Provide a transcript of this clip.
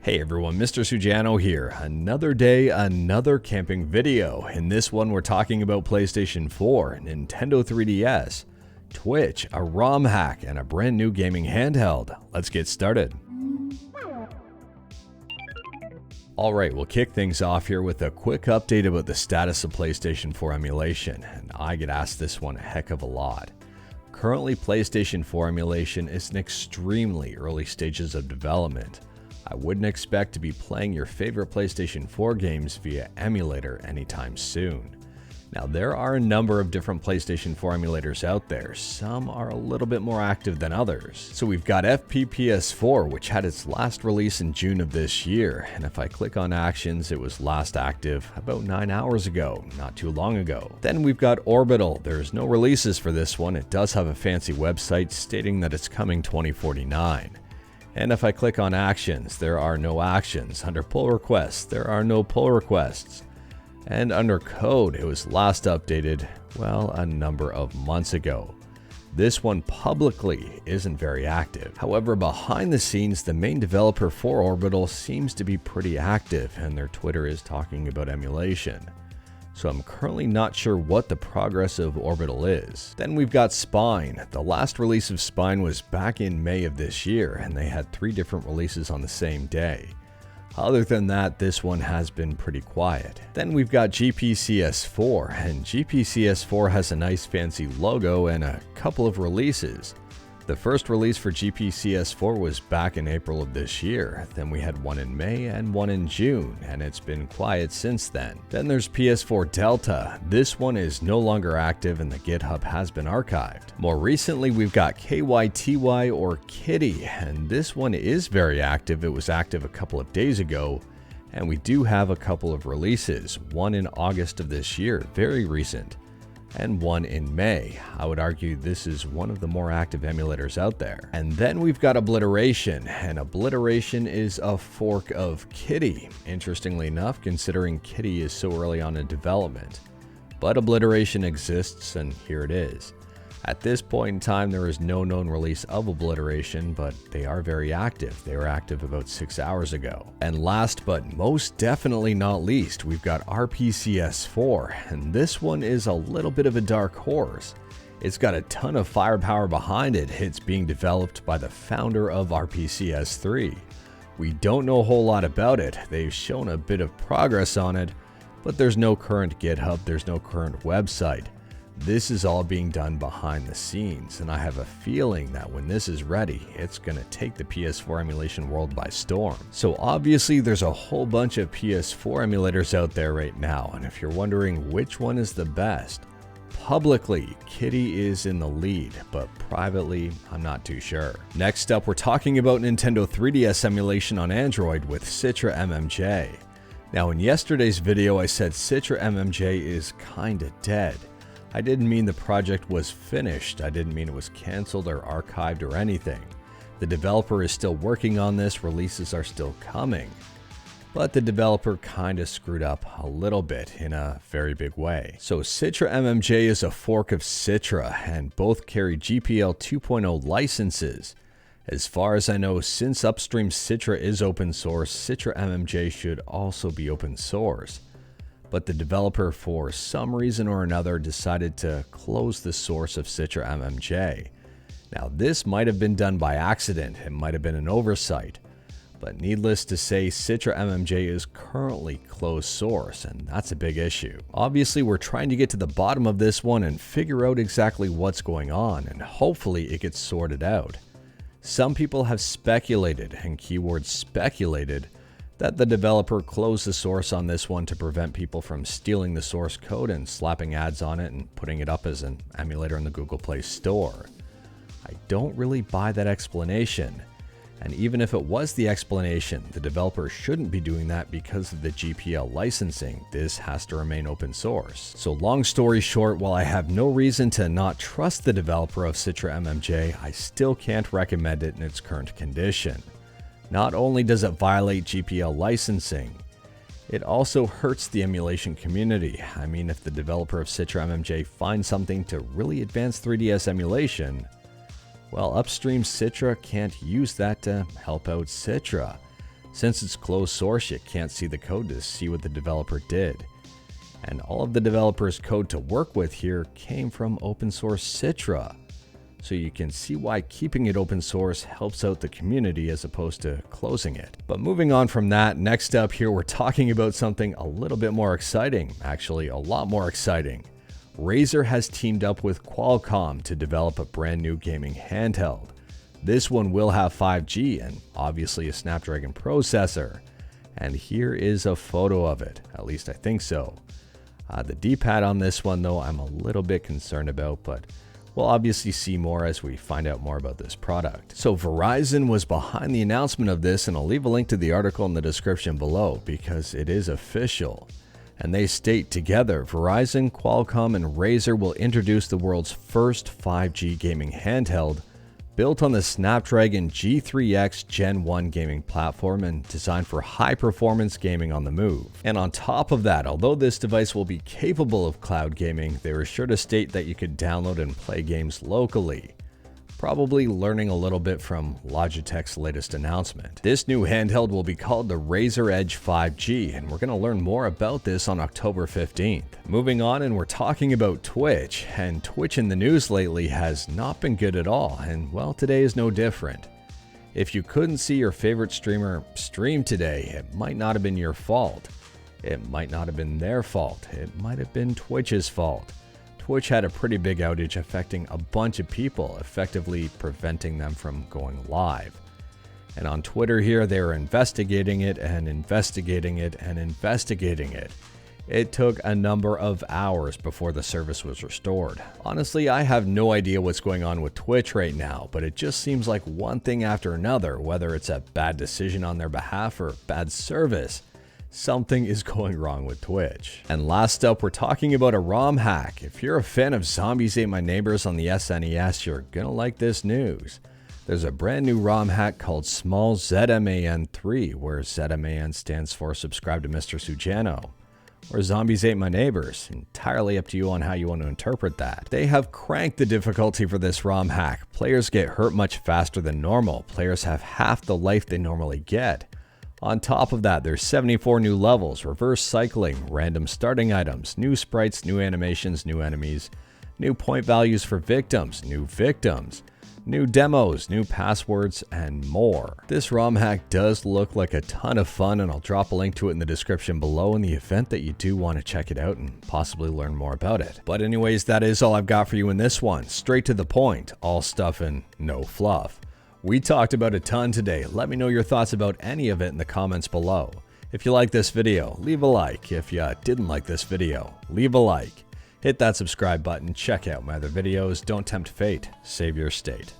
Hey everyone, Mr. Sujano here. Another day, another camping video. In this one, we're talking about PlayStation 4, Nintendo 3DS, Twitch, a ROM hack, and a brand new gaming handheld. Let's get started. Alright, we'll kick things off here with a quick update about the status of PlayStation 4 emulation, and I get asked this one a heck of a lot. Currently, PlayStation 4 emulation is in extremely early stages of development. I wouldn't expect to be playing your favorite PlayStation 4 games via emulator anytime soon. Now, there are a number of different PlayStation 4 emulators out there. Some are a little bit more active than others. So we've got PS4, which had its last release in June of this year. And if I click on Actions, it was last active about 9 hours ago, not too long ago. Then we've got Orbital. There's no releases for this one. It does have a fancy website stating that it's coming 2049. And if I click on Actions, there are no actions. Under Pull Requests, there are no pull requests. And under Code, it was last updated, well, a number of months ago. This one publicly isn't very active. However, behind the scenes, the main developer for Orbital seems to be pretty active, and their Twitter is talking about emulation. So I'm currently not sure what the progress of Orbital is. Then we've got Spine. The last release of Spine was back in May of this year, and they had 3 different releases on the same day. Other than that, this one has been pretty quiet. Then we've got GPCS4, and GPCS4 has a nice fancy logo and a couple of releases. The first release for GPCS4 was back in April of this year. Then we had one in May and one in June, and it's been quiet since then. Then there's PS4 Delta. This one is no longer active and the GitHub has been archived. More recently, we've got KYTY or Kitty, and this one is very active. It was active a couple of days ago, and we do have a couple of releases. One in August of this year, very recent, and one in May. I would argue this is one of the more active emulators out there. And then we've got Obliteration, and Obliteration is a fork of Kitty, interestingly enough, considering Kitty is so early on in development. But Obliteration exists, and here it is. At this point in time, there is no known release of Obliteration, but they are very active. They were active about 6 hours ago. And last but most definitely not least, we've got RPCS4, and this one is a little bit of a dark horse. It's got a ton of firepower behind it. It's being developed by the founder of RPCS3. We don't know a whole lot about it. They've shown a bit of progress on it, but there's no current GitHub, there's no current website. This is all being done behind the scenes, and I have a feeling that when this is ready, it's going to take the PS4 emulation world by storm. So obviously there's a whole bunch of PS4 emulators out there right now, and if you're wondering which one is the best, publicly, Kitty is in the lead, but privately, I'm not too sure. Next up, we're talking about Nintendo 3DS emulation on Android with Citra MMJ. Now in yesterday's video, I said Citra MMJ is kinda dead. I didn't mean the project was finished. I didn't mean it was canceled or archived or anything. The developer is still working on this, releases are still coming. But the developer kinda screwed up a little bit in a very big way. So Citra MMJ is a fork of Citra, and both carry GPL 2.0 licenses. As far as I know, since upstream Citra is open source, Citra MMJ should also be open source. But the developer, for some reason or another, decided to close the source of Citra MMJ. Now, this might have been done by accident, it might have been an oversight, but needless to say, Citra MMJ is currently closed source, and that's a big issue. Obviously, we're trying to get to the bottom of this one and figure out exactly what's going on, and hopefully it gets sorted out. Some people have speculated, and keyword speculated, that the developer closed the source on this one to prevent people from stealing the source code and slapping ads on it and putting it up as an emulator in the Google Play Store. I don't really buy that explanation. And even if it was the explanation, the developer shouldn't be doing that because of the GPL licensing. This has to remain open source. So long story short, while I have no reason to not trust the developer of Citra MMJ, I still can't recommend it in its current condition. Not only does it violate GPL licensing, it also hurts the emulation community. I mean, if the developer of Citra MMJ finds something to really advance 3DS emulation, well, upstream Citra can't use that to help out Citra. Since it's closed source, you can't see the code to see what the developer did. And all of the developer's code to work with here came from open source Citra. So you can see why keeping it open source helps out the community as opposed to closing it. But moving on from that, next up here we're talking about something a little bit more exciting, actually a lot more exciting. Razer has teamed up with Qualcomm to develop a brand new gaming handheld. This one will have 5G and obviously a Snapdragon processor. And here is a photo of it, at least I think so. The D-pad on this one though I'm a little bit concerned about, but we'll obviously see more as we find out more about this product. So Verizon was behind the announcement of this, and I'll leave a link to the article in the description below because it is official. And they state together, Verizon, Qualcomm, and Razer will introduce the world's first 5G gaming handheld built on the Snapdragon G3X Gen 1 gaming platform and designed for high-performance gaming on the move. And on top of that, although this device will be capable of cloud gaming, they were sure to state that you could download and play games locally. Probably learning a little bit from Logitech's latest announcement. This new handheld will be called the Razer Edge 5G, and we're going to learn more about this on October 15th. Moving on, and we're talking about Twitch, and Twitch in the news lately has not been good at all, and well, today is no different. If you couldn't see your favorite streamer stream today, it might not have been your fault. It might not have been their fault. It might have been Twitch's fault. Twitch had a pretty big outage affecting a bunch of people, effectively preventing them from going live. And on Twitter here, they were investigating it and investigating it and investigating it. It took a number of hours before the service was restored. Honestly, I have no idea what's going on with Twitch right now, but it just seems like one thing after another, whether it's a bad decision on their behalf or bad service. Something is going wrong with Twitch. And last up, we're talking about a ROM hack. If you're a fan of Zombies Ate My Neighbors on the SNES, you're gonna like this news. There's a brand new ROM hack called Small ZAMN 3, where ZAMN stands for Subscribe to Mr. Sujano, or Zombies Ate My Neighbors. Entirely up to you on how you want to interpret that. They have cranked the difficulty for this ROM hack. Players get hurt much faster than normal. Players have half the life they normally get. On top of that, there's 74 new levels, reverse cycling, random starting items, new sprites, new animations, new enemies, new point values for victims, new demos, new passwords, and more. This ROM hack does look like a ton of fun, and I'll drop a link to it in the description below in the event that you do want to check it out and possibly learn more about it. But anyways, that is all I've got for you in this one. Straight to the point, all stuff and no fluff. We talked about a ton today. Let me know your thoughts about any of it in the comments below. If you like this video, leave a like. If you didn't like this video, leave a like. Hit that subscribe button, check out my other videos. Don't tempt fate, save your state.